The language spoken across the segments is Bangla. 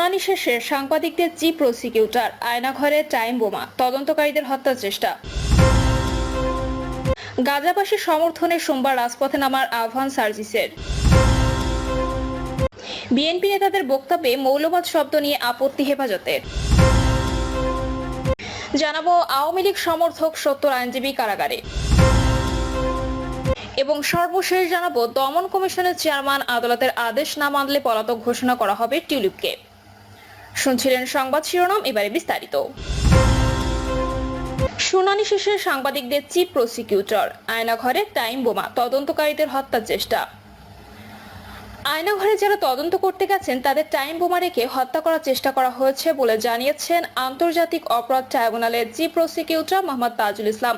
শুনানি শেষে সাংবাদিকদের চিফ প্রসিকিউটর, আয়নাঘরে টাইম বোমা, তদন্তকারীদের হত্যার চেষ্টা। গাজাবাসীর সমর্থনে সোমবার রাজপথে নামার আহ্বান সার্জিসের। বিএনপি নেতাদের বক্তব্যে মৌলবাদ শব্দ নিয়ে আপত্তি হেফাজতের। জানাবো আওয়ামী লীগ সমর্থক ৭০ আইনজীবী কারাগারে। এবং সর্বশেষ জানাবো দমন কমিশনের চেয়ারম্যান আদালতের আদেশ না মানলে পলাতক ঘোষণা করা হবে টিউলিপকে। শুনছিলেন সংবাদ শিরোনাম, এবারে বিস্তারিত। শুনানি শেষে সাংবাদিকদের চিফ প্রসিকিউটর, আয়নাঘরে টাইম বোমা, তদন্তকারীদের হত্যার চেষ্টা। আয়নাঘরে যারা তদন্ত করতে গেছেন তাদের টাইম বোমা রেখে হত্যা করার চেষ্টা করা হয়েছে বলে জানিয়েছেন আন্তর্জাতিক অপরাধ ট্রাইব্যুনালের চিফ প্রসিকিউটর মোহাম্মদ তাজুল ইসলাম।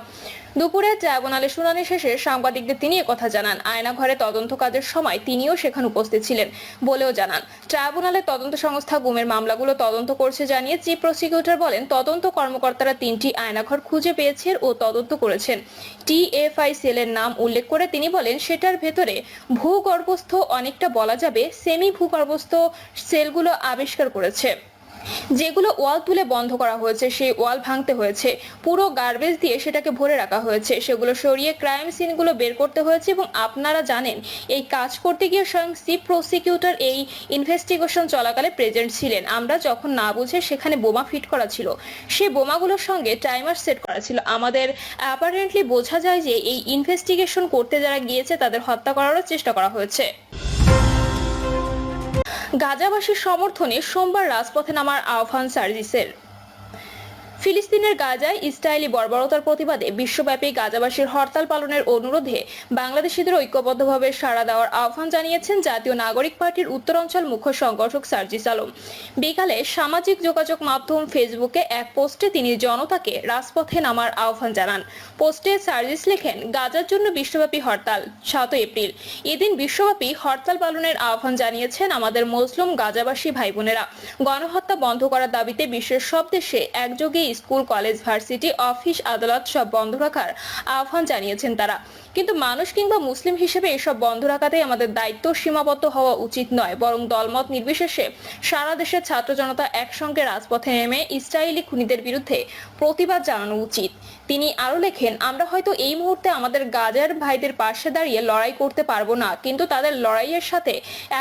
দুপুরে ট্রাইব্যুনালে শুনানি শেষে সাংবাদিকদের তিনি একথা জানান। আয়নাঘরে তদন্ত কাজের সময় তিনিও সেখানে উপস্থিত ছিলেন বলেও জানান। ট্রাইব্যুনালের তদন্ত সংস্থা গুমের মামলাগুলো তদন্ত করছে জানিয়ে চিফ প্রসিকিউটর বলেন, তদন্ত কর্মকর্তারা 3টি আয়নাঘর খুঁজে পেয়েছেন ও তদন্ত করেছেন। টিএফআই সেলের নাম উল্লেখ করে তিনি বলেন, সেটার ভেতরে ভূগর্ভস্থ, অনেকটা বলা যাবে সেমি ভূগর্ভস্থ সেলগুলো আবিষ্কার করেছে, যেগুলো ওয়াল তুলে বন্ধ করা হয়েছে। সেই ওয়াল ভাঙতে হয়েছে, পুরো গার্বেজ দিয়ে সেটাকে ভরে রাখা হয়েছে, সেগুলো সরিয়ে ক্রাইম সিনগুলো বের করতে হয়েছে। এবং আপনারা জানেন, এই কাজ করতে গিয়ে স্বয়ং চিফ প্রসিকিউটর এই ইনভেস্টিগেশন চলাকালে প্রেজেন্ট ছিলেন। আমরা যখন না বুঝে সেখানে বোমা ফিট করা ছিল, সেই বোমাগুলোর সঙ্গে টাইমার সেট করা ছিল। আমাদের অ্যাপারেন্টলি বোঝা যায় যে এই ইনভেস্টিগেশন করতে যারা গিয়েছে তাদের হত্যা করারও চেষ্টা করা হয়েছে। গাজাবাসীর সমর্থনে সোমবার রাজপথে নামার আহ্বান সার্জিসের। ফিলিস্তিনের গাজায় ইসরায়েলি বর্বরতার প্রতিবাদে বিশ্বব্যাপী গাজাবাসীর হরতাল পালনের অনুরোধে বাংলাদেশিদের ঐক্যবদ্ধভাবে সাড়া দেওয়ার আহ্বান জানিয়েছেন জাতীয় নাগরিক পার্টির উত্তরাঞ্চল মুখ্য সংগঠক সার্জিস আলম। বিকালে সামাজিক যোগাযোগ মাধ্যম ফেসবুকে এক পোস্টে তিনি জনতাকে রাজপথে নামার আহ্বান জানান। পোস্টে সার্জিস লেখেন, গাজার জন্য বিশ্বব্যাপী হরতাল 7 এপ্রিল। এদিন বিশ্বব্যাপী হরতাল পালনের আহ্বান জানিয়েছেন আমাদের মুসলিম গাজাবাসী ভাই বোনেরা। গণহত্যা বন্ধ করার দাবিতে বিশ্বের সব দেশে একযোগে স্কুল, কলেজ, ভার্সিটি, অফিস, আদালত সব বন্ধ রাখার আহ্বান জানিয়েছেন তারা। কিন্তু মানুষ কিংবা মুসলিম হিসেবে এসব বন্ধ রাখাতেই আমাদের দায়িত্ব সীমাবদ্ধ হওয়া উচিত নয়, বরং দলমত নির্বিশেষে সারা দেশের ছাত্র জনতা একসঙ্গে রাজপথে নেমে ইসরায়েলি খুনিদের বিরুদ্ধে প্রতিবাদ জানানো উচিত। তিনি আরো লেখেন, আমরা হয়তো এই মুহূর্তে আমাদের গাজার ভাইদের পাশে দাঁড়িয়ে লড়াই করতে পারবো না, কিন্তু তাদের লড়াইয়ের সাথে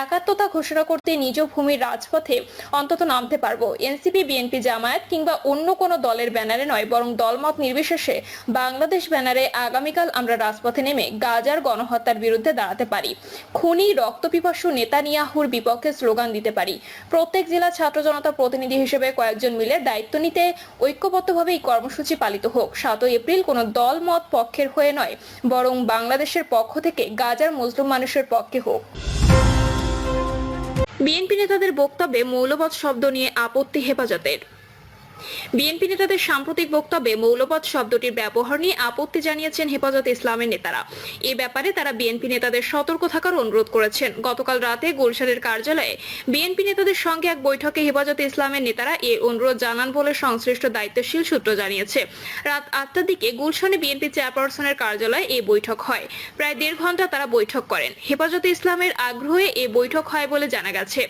একাত্মতা ঘোষণা করতে নিজ ভূমির রাজপথে অন্তত নামতে পারবো। এনসিপি, বিএনপি, জামায়াত কিংবা অন্য কোনো দলের ব্যানারে নয়, বরং দলমত নির্বিশেষে বাংলাদেশ ব্যানারে আগামীকাল আমরা রাজপথে নেমে গাজার গণহত্যার বিরুদ্ধে দাঁড়াতে পারি। খুনি রক্তপিপাসু নেতানিয়াহুর বিপক্ষে স্লোগান দিতে পারি। প্রত্যেক জেলা ছাত্র জনতা প্রতিনিধি হিসেবে কয়েকজন মিলে দায়িত্ব নিতে ঐক্যবদ্ধভাবে এই কর্মসূচি পালিত হোক। 7 এপ্রিল কোনো দল মত পক্ষের হয়ে নয়, বরং বাংলাদেশের পক্ষ থেকে গাজার মুসলিম মানুষের পক্ষে হোক। বিএনপি নেতাদের বক্তব্যে মৌলবাদ শব্দ নিয়ে আপত্তি হেফাজতের। বিএনপি নেতাদের সাম্প্রতিক বক্তব্যে মৌলবাদ শব্দটির ব্যবহার নিয়ে আপত্তি জানিয়েছেন হেফাজতে ইসলামের নেতারা। এ ব্যাপারে তারা বিএনপি নেতাদের সতর্ক থাকার অনুরোধ করেছেন। গতকাল রাতে গুলশানের কার্যালয়ে বিএনপি নেতাদের সঙ্গে এক বৈঠকে হেফাজতে ইসলামের নেতারা এ অনুরোধ জানান বলে সংশ্লিষ্ট দায়িত্বশীল সূত্র জানিয়েছে। রাত 8টার দিকে গুলশানে বিএনপি চেয়ারপারসনের কার্যালয়ে এই বৈঠক হয়। প্রায় 1.5 ঘন্টা তারা বৈঠক করেন। হেফাজতে ইসলামের আগ্রহে এ বৈঠক হয় বলে জানা গেছে।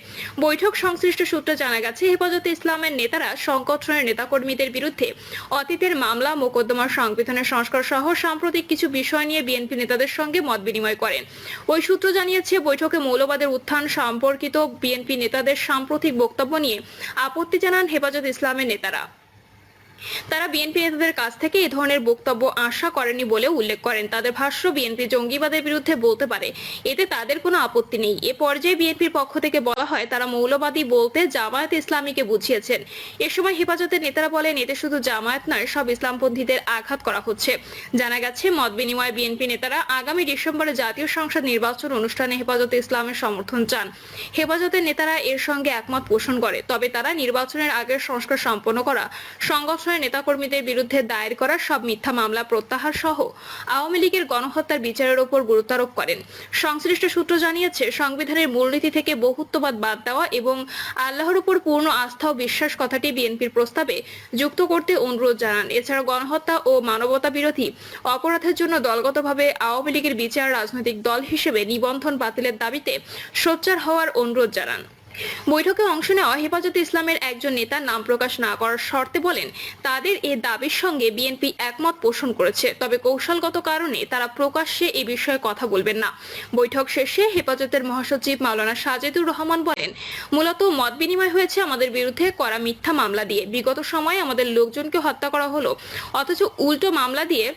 বৈঠক সংশ্লিষ্ট সূত্রে জানা গেছে, হেফাজতে ইসলামের নেতারা সংগঠনের নেতাকর্মীদের বিরুদ্ধে অতীতের মামলা, মোকদ্দমার সংবিধানের সংস্কার সহ সাম্প্রতিক কিছু বিষয় নিয়ে বিএনপি নেতাদের সঙ্গে মত বিনিময় করেন। ওই সূত্র জানিয়েছে, বৈঠকে মৌলবাদের উত্থান সম্পর্কিত বিএনপি নেতাদের সাম্প্রতিক বক্তব্য নিয়ে আপত্তি জানান হেফাজত ইসলামের নেতারা। তারা বিএনপি নেতাদের কাছ থেকে এ ধরনের বক্তব্য আশা করেনি বলে উল্লেখ করেন। তাদের ভাষ্য, বিএনপি জঙ্গিবাদের বিরুদ্ধে বলতে পারে, এতে তাদের কোনো আপত্তি নেই। এ পর্যায়ে বিএনপির পক্ষ থেকে বলা হয়, তারা মৌলবাদী বলতে জামায়াত ইসলামীকে বুঝিয়েছেন। এ সময় হেফাজতের নেতারা বলেন, এতে শুধু জামায়াত নয়, সব ইসলামপন্থীদের আঘাত করা হচ্ছে। জানা গেছে, মত বিনিময়ে বিএনপি নেতারা আগামী ডিসেম্বরে জাতীয় সংসদ নির্বাচন অনুষ্ঠানে হেফাজতে ইসলামের সমর্থন চান। হেফাজতের নেতারা এর সঙ্গে একমত পোষণ করে, তবে তারা নির্বাচনের আগে সংস্কার সম্পন্ন করা, সংগঠন নেতাকর্মীদের বিরুদ্ধে দায়ের করা সব মিথ্যা মামলা প্রত্যাহার সহ আওয়ামী লীগের গণহত্যার বিচারের উপর গুরুত্ব আরোপ করেন। সংশ্লিষ্ট সূত্র জানিয়েছে, সংবিধানের মূলনীতি থেকে বহুত্ববাদ বাদ দেওয়া এবং আল্লাহর উপর পূর্ণ আস্থা ও বিশ্বাস কথাটি বিএনপির প্রস্তাবে যুক্ত করতে অনুরোধ জানান। এছাড়া গণহত্যা ও মানবতা বিরোধী অপরাধের জন্য দলগতভাবে আওয়ামী লীগের বিচার রাজনৈতিক দল হিসেবে নিবন্ধন বাতিলের দাবিতে সোচ্চার হওয়ার অনুরোধ জানান। বৈঠকে অংশ নেওয়া হেফাজতে ইসলামের একজন নেতা নাম প্রকাশ না করার শর্তে বলেন, তাদের এই দাবির সঙ্গে বিএনপি একমত পোষণ করেছে, তবে কৌশলগত কারণে তারা প্রকাশ্যে এ বিষয়ে কথা বলবেন না। বৈঠক শেষে হেফাজতের মহাসচিব মাওলানা সাজেদুর রহমান বলেন, মূলত মত বিনিময় হয়েছে আমাদের বিরুদ্ধে করা মিথ্যা মামলা দিয়ে। বিগত সময়ে আমাদের লোকজনকে হত্যা করা হলো, অথচ উল্টো মামলা দিয়ে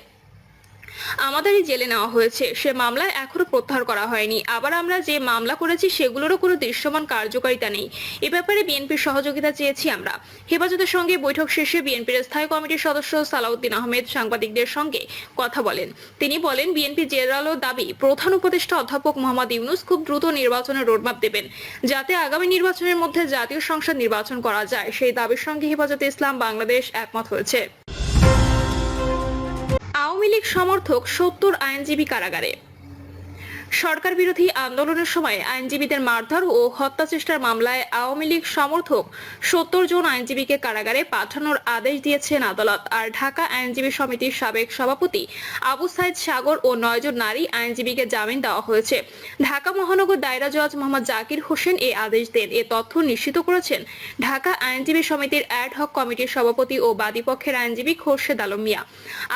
আমাদেরই জেলে নেওয়া হয়েছে। সে মামলা এখনো প্রত্যাহার করা হয়নি। আবার আমরা যে মামলা করেছি সেগুলোরও কোনো দৃশ্যমান কার্যকারিতা নেই। এ ব্যাপারে বিএনপির সহযোগিতা চেয়েছি আমরা। হেফাজতের সঙ্গে বৈঠক শেষে বিএনপির স্থায়ী কমিটির সদস্য সালাউদ্দিন আহমেদ সাংবাদিকদের সঙ্গে কথা বলেন। তিনি বলেন, বিএনপি জেরালো দাবি প্রধান উপদেষ্টা অধ্যাপক মোহাম্মদ ইউনূস খুব দ্রুত নির্বাচনের রোডম্যাপ দেবেন, যাতে আগামী নির্বাচনের মধ্যে জাতীয় সংসদ নির্বাচন করা যায়। সেই দাবির সঙ্গে হেফাজতে ইসলাম বাংলাদেশ একমত হয়েছে। আওয়ামী লীগ সমর্থক ৭০ আইনজীবী কারাগারে। সরকার বিরোধী আন্দোলনের সময় আইনজীবীদের মারধর ও হত্যা চেষ্টার মামলায় আওয়ামী লীগ সমর্থক ৭০ জন আইনজীবীকে কারাগারে পাঠানোর আদেশ দিয়েছেন আদালত। আর ঢাকা আইনজীবী সমিতির সাবেক সভাপতি আবু সাইদ সাগর ও ৯ জন নারী আইনজীবীকে জামিন দেওয়া হয়েছে। ঢাকা মহানগর দায়রা জজ মোহাম্মদ জাকির হোসেন এই আদেশ দেন। এ তথ্য নিশ্চিত করেছেন ঢাকা আইনজীবী সমিতির অ্যাড হক কমিটির সভাপতি ও বাদীপক্ষের আইনজীবী খোরশেদ আলম মিয়া।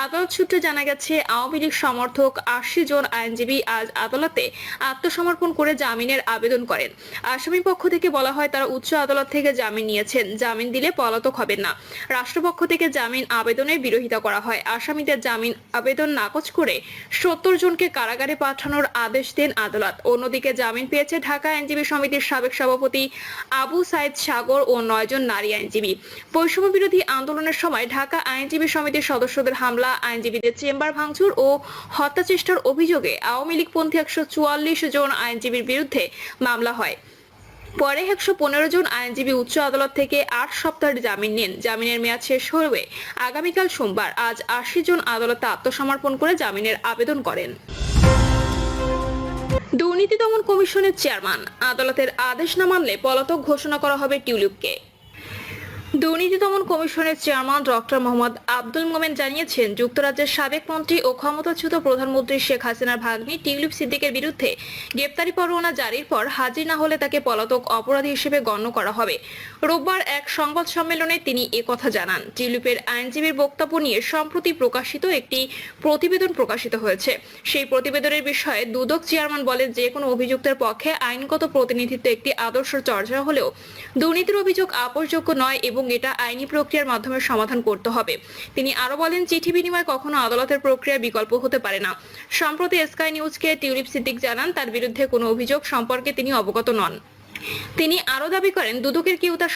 আদালত সূত্রে জানা গেছে, আওয়ামী লীগ সমর্থক ৮০ জন আইনজীবী আজ আদালতে আত্মসমর্পণ করে জামিনের আবেদন করেন। আসামি পক্ষ থেকে বলা হয়, তারা উচ্চ আদালত থেকে জামিন নিয়েছেন, জামিন দিলে পলাতক হবেন না। রাষ্ট্রপক্ষ থেকে জামিন আবেদনের বিরোধিতা করা হয়। আসামিদের জামিন আবেদন নাকচ করে ৭০ জনকে কারাগারে পাঠানোর আদেশ দেন আদালত। অন্যদিকে জামিন পেয়েছে ঢাকা আইনজীবী সমিতির সাবেক সভাপতি আবু সাইদ সাগর ও ৯ জন নারী আইনজীবী। বৈষম্য বিরোধী আন্দোলনের সময় ঢাকা আইনজীবী সমিতির সদস্যদের হামলা, আইনজীবীদের চেম্বার ভাঙচুর ও হত্যা চেষ্টার অভিযোগে আওয়ামী লীগপন্থী ১৪৪ জন আইনজীবীর বিরুদ্ধে মামলা হয়। পরে ১১৫ জন আইনজীবী উচ্চ আদালত থেকে ৮ সপ্তাহের জামিন নেন। জামিনের মেয়াদ শেষ হয়ে আগামীকাল সোমবার আজ ৮০ জন আদালতে আত্মসমর্পণ করে জামিনের আবেদন করেন। দুর্নীতি দমন কমিশনের চেয়ারম্যান, আদালতের আদেশ না মানলে পলাতক ঘোষণা করা হবে টিউলিপকে। দুর্নীতি দমন কমিশনের চেয়ারম্যান ডক্টর মোহাম্মদ আব্দুল মোমেন জানিয়েছেন, যুক্তরাজ্যের সাবেক মন্ত্রী ও ক্ষমতাচ্যুত প্রধানমন্ত্রী শেখ হাসিনার ভাগ্নি টিউলিপ সিদ্দিকের বিরুদ্ধে গ্রেপ্তারি পরোয়ানা জারির পর হাজির না হলে তাকে পলাতক অপরাধী হিসেবে গণ্য করা হবে। রোববার এক সংবাদ সম্মেলনে তিনি একথা জানান। টিউলিপের আইনজীবীর বক্তব্য নিয়ে সম্প্রতি প্রকাশিত একটি প্রতিবেদন প্রকাশিত হয়েছে। সেই প্রতিবেদনের বিষয়ে দুদক চেয়ারম্যান বলেন, যে কোনো অভিযুক্তের পক্ষে আইনগত প্রতিনিধিত্ব একটি আদর্শ চর্চা হলেও দুর্নীতির অভিযোগ আপোষযোগ্য নয় এবং এটা আইনি প্রক্রিয়ার মাধ্যমে সমাধান করতে হবে। তিনি আরো বলেন, চিঠি বিনিময় কখনো আদালতের প্রক্রিয়ার বিকল্প হতে পারে না। সম্প্রতি স্কাই নিউজকে টিউলিপ সিদ্দিক জানান, তার বিরুদ্ধে কোনো অভিযোগ সম্পর্কে তিনি অবগত নন। তিনি আরো দাবি করেন, দুদকের কেউ তার